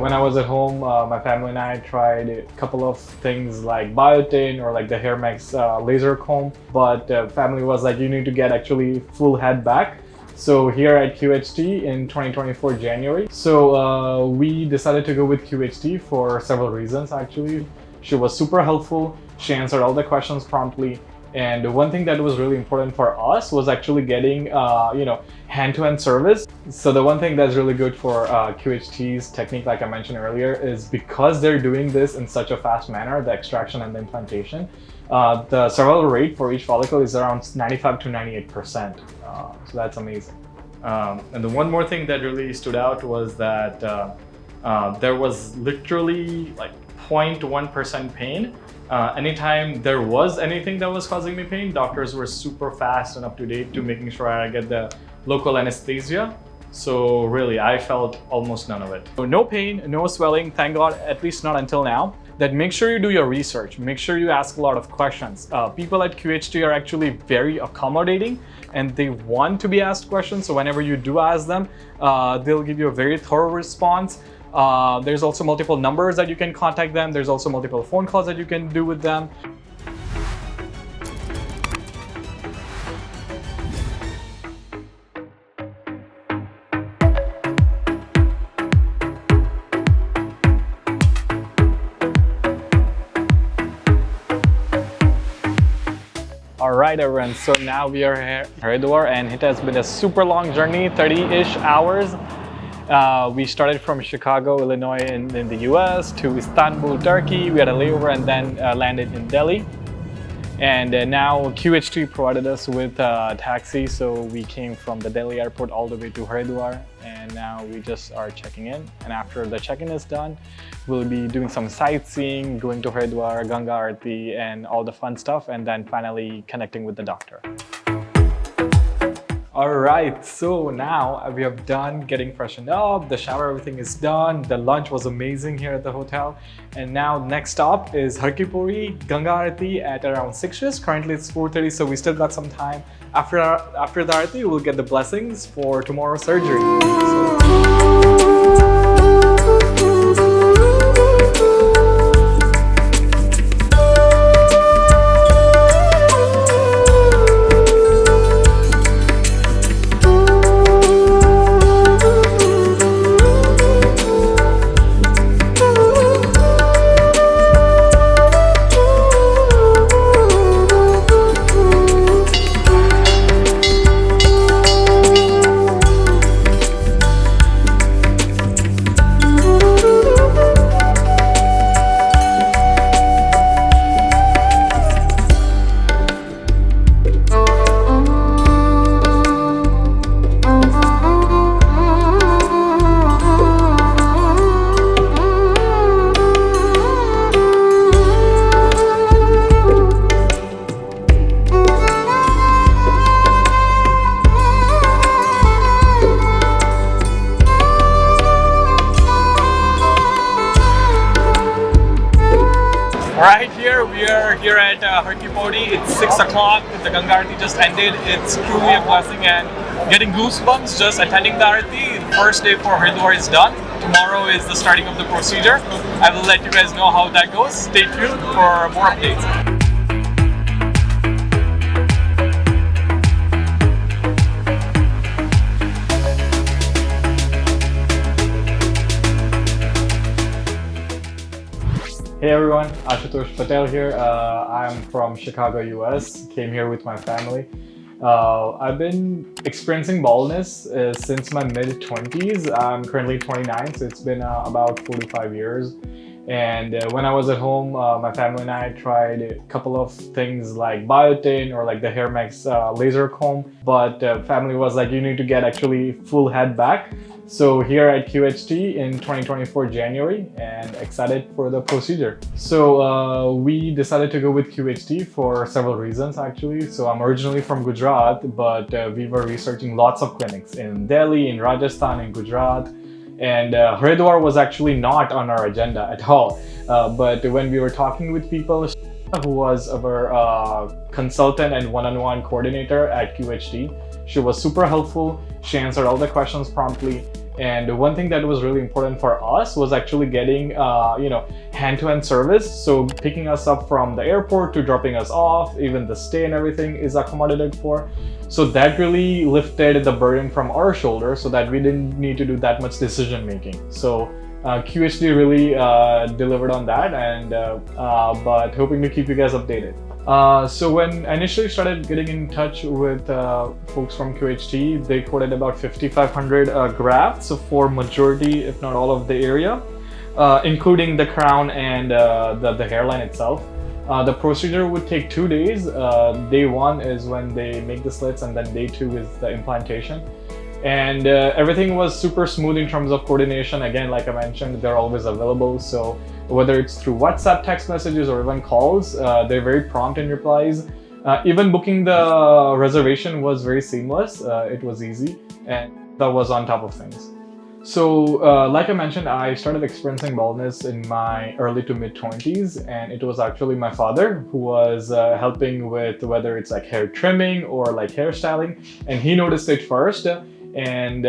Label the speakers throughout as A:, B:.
A: when I was at home, my family and I tried a couple of things like biotin or like the Hair Max laser comb, but family was like, you need to get actually full head back. So here at QHT in 2024 January, so we decided to go with QHT for several reasons actually. She was super helpful, she answered all the questions promptly, and one thing that was really important for us was actually getting hand-to-hand service. So the one thing that's really good for QHT's technique, like I mentioned earlier, is because they're doing this in such a fast manner, the extraction and the implantation, the survival rate for each follicle is around 95 to 98%. So that's amazing. And the one more thing that really stood out was that there was literally like 0.1% pain. Anytime there was anything that was causing me pain, doctors were super fast and up to date to making sure I get the local anesthesia. So really, I felt almost none of it. So no pain, no swelling, thank God, at least not until now. That make sure you do your research, make sure you ask a lot of questions. People at QHT are actually very accommodating and they want to be asked questions. So whenever you do ask them, they'll give you a very thorough response. There's also multiple numbers that you can contact them. There's also multiple phone calls that you can do with them. Alright everyone, so now we are here in Haridwar and it has been a super long journey, 30-ish hours. We started from Chicago, Illinois in the US to Istanbul, Turkey. We had a layover and then landed in Delhi. And now QHT provided us with a taxi, so we came from the Delhi airport all the way to Haridwar, and now we just are checking in. And after the check-in is done, we'll be doing some sightseeing, going to Haridwar, Ganga Aarti, and all the fun stuff, and then finally connecting with the doctor. Alright, so now we have done getting freshened up, the shower, everything is done, the lunch was amazing here at the hotel, and now next stop is Har Ki Pauri, Ganga Aarti at around 6ish. Currently it's 4:30, so we still got some time. After the Aarti, we'll get the blessings for tomorrow's surgery. Right here, we are here at Har Ki Pauri. It's 6 o'clock. The Ganga Aarti just ended. It's truly a blessing and getting goosebumps just attending the Aarti. The first day for Haridwar is done. Tomorrow is the starting of the procedure. I will let you guys know how that goes. Stay tuned for more updates. Hey everyone, Ashutosh Patel here. I'm from Chicago, US. Came here with my family. I've been experiencing baldness since my mid-20s. I'm currently 29, so it's been about 45 years. And when I was at home, my family and I tried a couple of things like biotin or like the Hair Max laser comb, but family was like, you need to get actually full head back. So here at QHT in 2024 January, and excited for the procedure. So we decided to go with QHT for several reasons actually. So I'm originally from Gujarat, but we were researching lots of clinics in Delhi, in Rajasthan, in Gujarat. And Haridwar was actually not on our agenda at all. But when we were talking with people, who was our consultant and one-on-one coordinator at QHT, she was super helpful. She answered all the questions promptly. And one thing that was really important for us was actually getting, hand-to-hand service. So picking us up from the airport to dropping us off, even the stay and everything is accommodated for. So that really lifted the burden from our shoulders so that we didn't need to do that much decision making. So QHT really delivered on that, and but hoping to keep you guys updated. So when I initially started getting in touch with folks from QHT, they quoted about 5,500 grafts for majority, if not all of the area, including the crown and the hairline itself. The procedure would take 2 days. Day 1 is when they make the slits, and then day 2 is the implantation. And everything was super smooth in terms of coordination. Again, like I mentioned, they're always available. So whether it's through WhatsApp, text messages, or even calls, they're very prompt in replies. Even booking the reservation was very seamless. It was easy, and that was on top of things. So like I mentioned, I started experiencing baldness in my early to mid 20s, and it was actually my father who was helping with whether it's like hair trimming or like hairstyling, and he noticed it first. And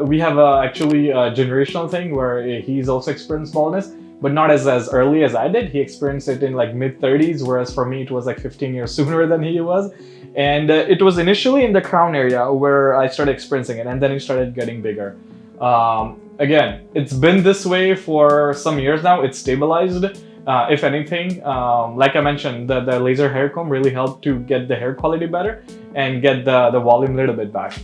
A: we have actually a generational thing where he's also experienced baldness, but not as early as I did. He experienced it in like mid 30s, whereas for me it was like 15 years sooner than he was. And it was initially in the crown area where I started experiencing it, and then it started getting bigger. Again, it's been this way for some years now. It's stabilized. If anything, like I mentioned, the laser hair comb really helped to get the hair quality better and get the volume a little bit back.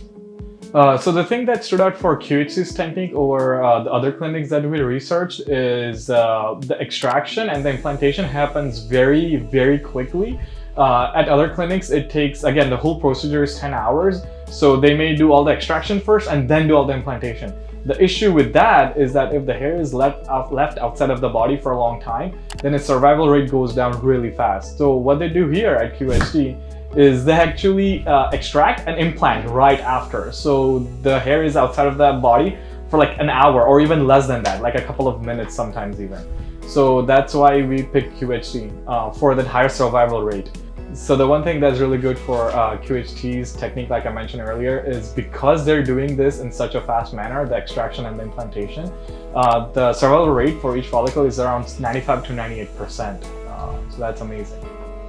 A: So the thing that stood out for QHT's technique over the other clinics that we researched is the extraction and the implantation happens very, very quickly. At other clinics, it takes, again, the whole procedure is 10 hours. So they may do all the extraction first and then do all the implantation. The issue with that is that if the hair is left outside of the body for a long time, then its survival rate goes down really fast. So what they do here at QHT is they actually extract and implant right after. So the hair is outside of the body for like an hour or even less than that, like a couple of minutes sometimes even. So that's why we picked QHT for that higher survival rate. So the one thing that's really good for QHT's technique, like I mentioned earlier, is because they're doing this in such a fast manner, the extraction and the implantation, the survival rate for each follicle is around 95 to 98%. So that's amazing.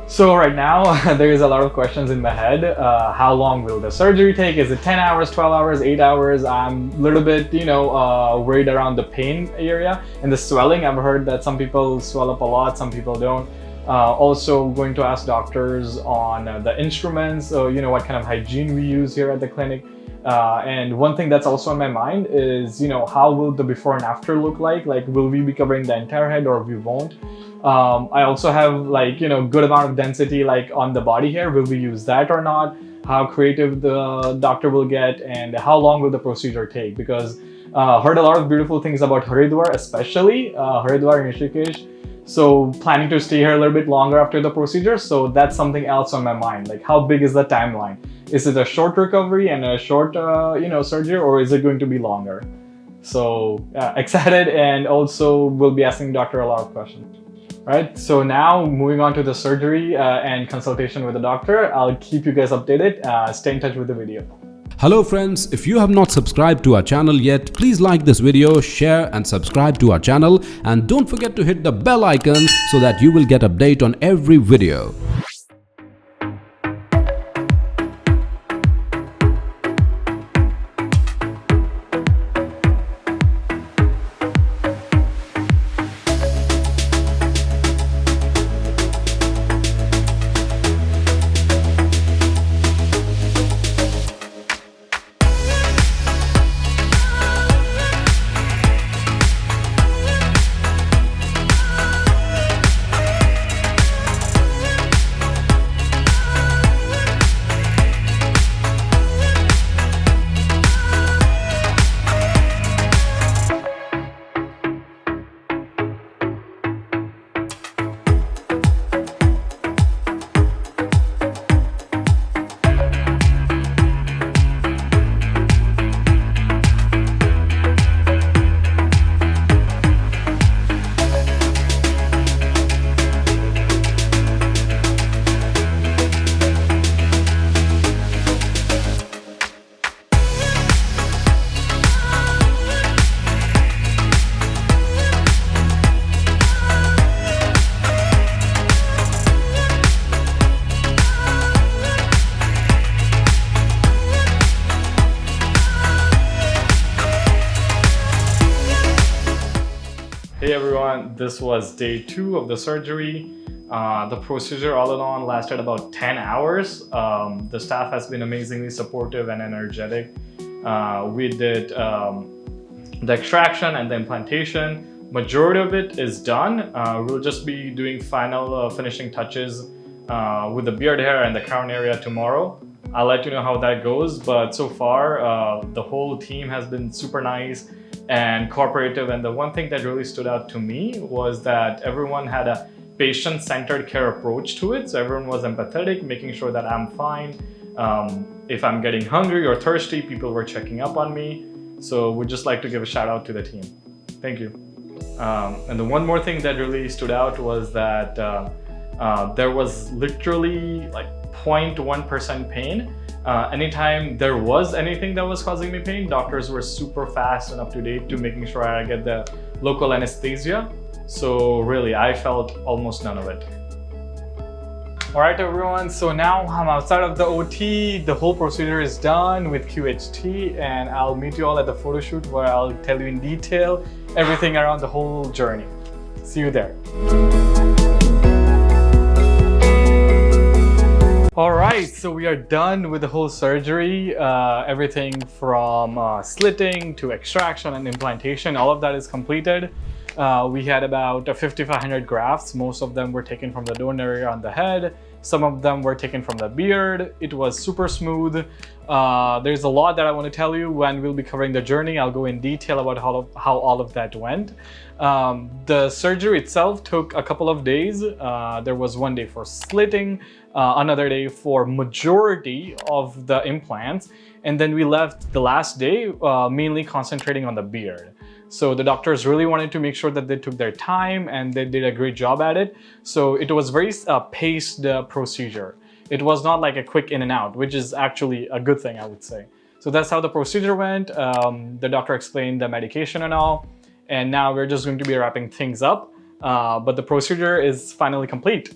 A: So right now, there is a lot of questions in my head. How long will the surgery take? Is it 10 hours, 12 hours, 8 hours? I'm a little bit, worried around the pain area and the swelling. I've heard that some people swell up a lot, some people don't. Also going to ask doctors on the instruments, what kind of hygiene we use here at the clinic. And one thing that's also on my mind is, how will the before and after look like? Like, will we be covering the entire head or we won't? I also have good amount of density like on the body hair. Will we use that or not? How creative the doctor will get, and how long will the procedure take? Because heard a lot of beautiful things about Haridwar, especially Haridwar and Rishikesh. So planning to stay here a little bit longer after the procedure. So that's something else on my mind. Like, how big is the timeline? Is it a short recovery and a short surgery, or is it going to be longer? So excited, and also we'll be asking doctor a lot of questions. Right, so now moving on to the surgery and consultation with the doctor. I'll keep you guys updated. Stay in touch with the video.
B: Hello friends, if you have not subscribed to our channel yet, please like this video, share and subscribe to our channel, and don't forget to hit the bell icon so that you will get update on every video.
A: everyone, this was day 2 of the surgery. The procedure all in all lasted about 10 hours. The staff has been amazingly supportive and energetic. We did the extraction and the implantation. Majority of it is done. We'll just be doing final finishing touches with the beard hair and the crown area tomorrow. I'll let you know how that goes, but so far the whole team has been super nice and cooperative, and the one thing that really stood out to me was that everyone had a patient-centered care approach to it. So everyone was empathetic, making sure that I'm fine. If I'm getting hungry or thirsty, people were checking up on me. So we'd just like to give a shout out to the team. Thank you. And the one more thing that really stood out was that there was literally like 0.1% pain. Anytime there was anything that was causing me pain, doctors were super fast and up to date to making sure I get the local anesthesia. So really, I felt almost none of it. All right, everyone. So now I'm outside of the OT. The whole procedure is done with QHT, and I'll meet you all at the photo shoot where I'll tell you in detail everything around the whole journey. See you there. All right, so we are done with the whole surgery. Everything from slitting to extraction and implantation, all of that is completed. We had about 5,500 grafts. Most of them were taken from the donor area on the head. Some of them were taken from the beard. It was super smooth. There's a lot that I want to tell you when we'll be covering the journey. I'll go in detail about how all of that went. The surgery itself took a couple of days. There was one day for slitting, another day for majority of the implants, and then we left the last day mainly concentrating on the beard. So the doctors really wanted to make sure that they took their time, and they did a great job at it. So it was very paced procedure. It was not like a quick in and out, which is actually a good thing, I would say. So that's how the procedure went. The doctor explained the medication and all, and now we're just going to be wrapping things up. But the procedure is finally complete.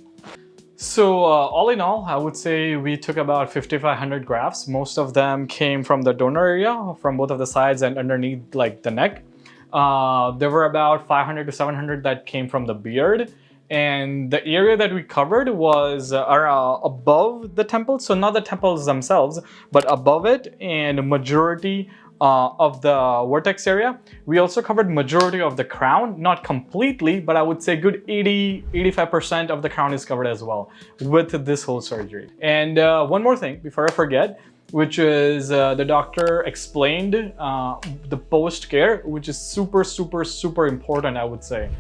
A: So all in all, I would say we took about 5,500 grafts. Most of them came from the donor area, from both of the sides and underneath like the neck. There were about 500 to 700 that came from the beard, and the area that we covered was above the temples, so not the temples themselves, but above it, and majority of the vertex area. We also covered majority of the crown, not completely, but I would say good 85% of the crown is covered as well with this whole surgery. And one more thing before I forget, which is the doctor explained the post-care, which is super important, I would say.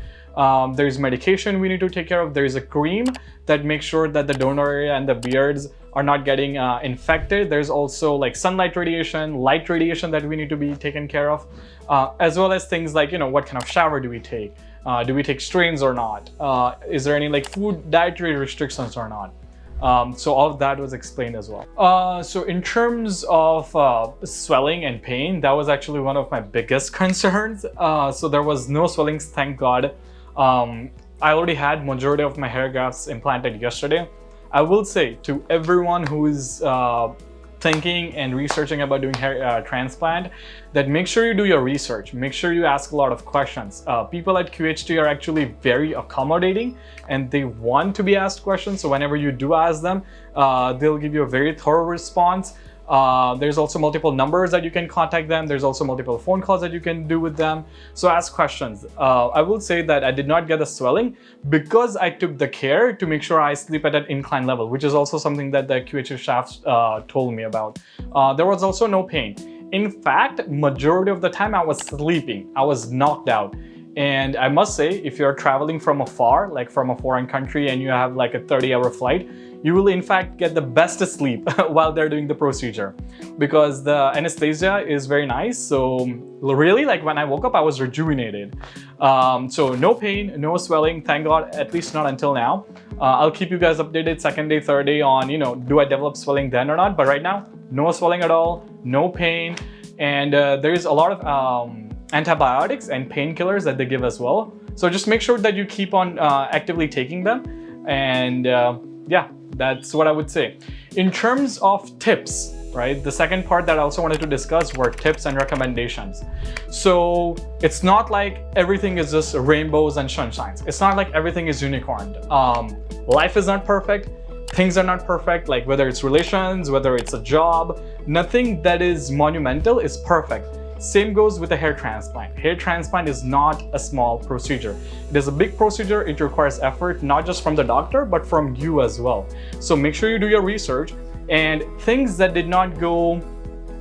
A: There's medication we need to take care of. There's a cream that makes sure that the donor area and the beards are not getting infected. There's also like sunlight radiation, light radiation that we need to be taken care of, as well as things like, what kind of shower do we take? Do we take strains or not? Is there any like food dietary restrictions or not? So all of that was explained as well. So in terms of swelling and pain, that was actually one of my biggest concerns. So there was no swellings, thank God. I already had majority of my hair grafts implanted yesterday. I will say to everyone who is thinking and researching about doing hair transplant, that make sure you do your research, make sure you ask a lot of questions. People at QHT are actually very accommodating, and they want to be asked questions. So whenever you do ask them, they'll give you a very thorough response. There's also multiple numbers that you can contact them. There's also multiple phone calls that you can do with them. So ask questions. I will say that I did not get the swelling because I took the care to make sure I sleep at an incline level, which is also something that the QHT staff told me about. There was also no pain. In fact, majority of the time I was sleeping. I was knocked out. And I must say, if you're traveling from afar, like from a foreign country, and you have like a 30-hour flight, you will in fact get the best sleep while they're doing the procedure, because the anesthesia is very nice. So really, like when I woke up, I was rejuvenated. So no pain, no swelling, thank God, at least not until now. I'll keep you guys updated second day, third day on, do I develop swelling then or not? But right now, no swelling at all, no pain. And there's a lot of antibiotics and painkillers that they give as well. So just make sure that you keep on actively taking them. And yeah, that's what I would say. In terms of tips, right? The second part that I also wanted to discuss were tips and recommendations. So it's not like everything is just rainbows and sunshines. It's not like everything is unicorn. Life is not perfect. Things are not perfect, like whether it's relations, whether it's a job, nothing that is monumental is perfect. Same goes with a hair transplant. Hair transplant is not a small procedure. It is a big procedure. It requires effort, not just from the doctor, but from you as well. So make sure you do your research, and things that did not go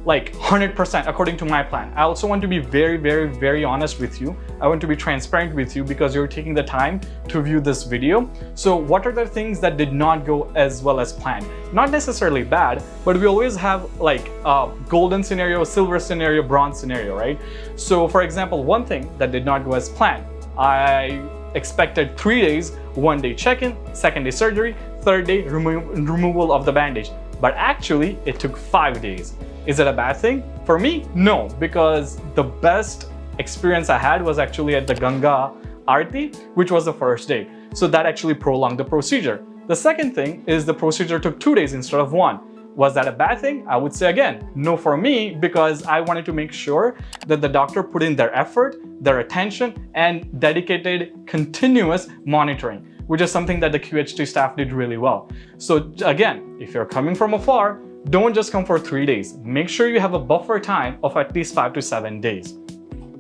A: like 100% according to my plan. I also want to be very honest with you. I want to be transparent with you because you're taking the time to view this video. So what are the things that did not go as well as planned? Not necessarily bad, but we always have like a golden scenario, silver scenario, bronze scenario, right? So for example, one thing that did not go as planned, I expected 3 days, 1 day check-in, 2nd day surgery, 3rd day removal of the bandage, but actually it took 5 days. Is it a bad thing? For me, no, because the best experience I had was actually at the Ganga Aarti, which was the 1st day. So that actually prolonged the procedure. The second thing is the procedure took 2 days instead of 1. Was that a bad thing? I would say again, no for me, because I wanted to make sure that the doctor put in their effort, their attention, and dedicated continuous monitoring, which is something that the QHT staff did really well. So again, if you're coming from afar, don't just come for 3 days. Make sure you have a buffer time of at least 5 to 7 days.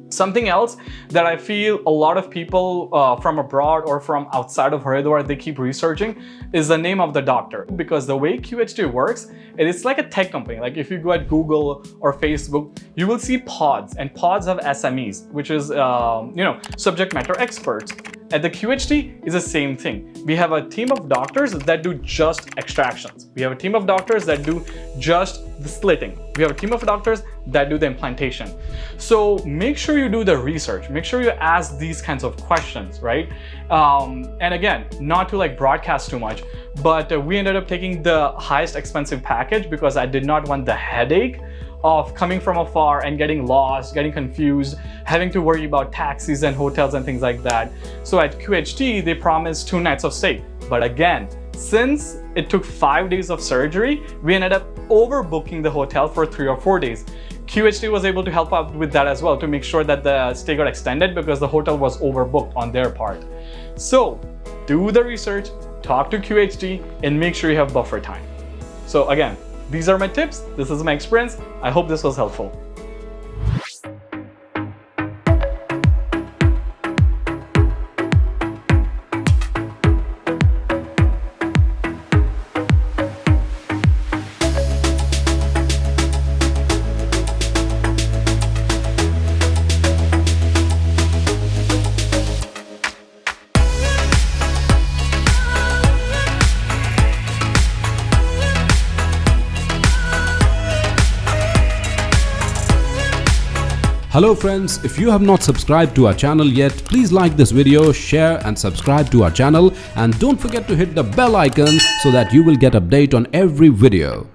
A: Something else that I feel a lot of people from abroad or from outside of Haridwar, they keep researching is the name of the doctor. Because the way QHT works, it is like a tech company. Like if you go at Google or Facebook, you will see pods, and pods have SMEs, which is subject matter experts. At the QHT is the same thing. We have a team of doctors that do just extractions. We have a team of doctors that do just the slitting. We have a team of doctors that do the implantation. So make sure you do the research. Make sure you ask these kinds of questions, right? And again, not to like broadcast too much, but we ended up taking the highest expensive package because I did not want the headache of coming from afar and getting lost, getting confused, having to worry about taxis and hotels and things like that. So at QHT, they promised 2 nights of stay. But again, since it took 5 days of surgery, we ended up overbooking the hotel for 3 or 4 days. QHT was able to help out with that as well to make sure that the stay got extended because the hotel was overbooked on their part. So do the research, talk to QHT, and make sure you have buffer time. So again, these are my tips. This is my experience. I hope this was helpful.
B: Hello friends, if you have not subscribed to our channel yet, please like this video, share and subscribe to our channel, and don't forget to hit the bell icon so that you will get update on every video.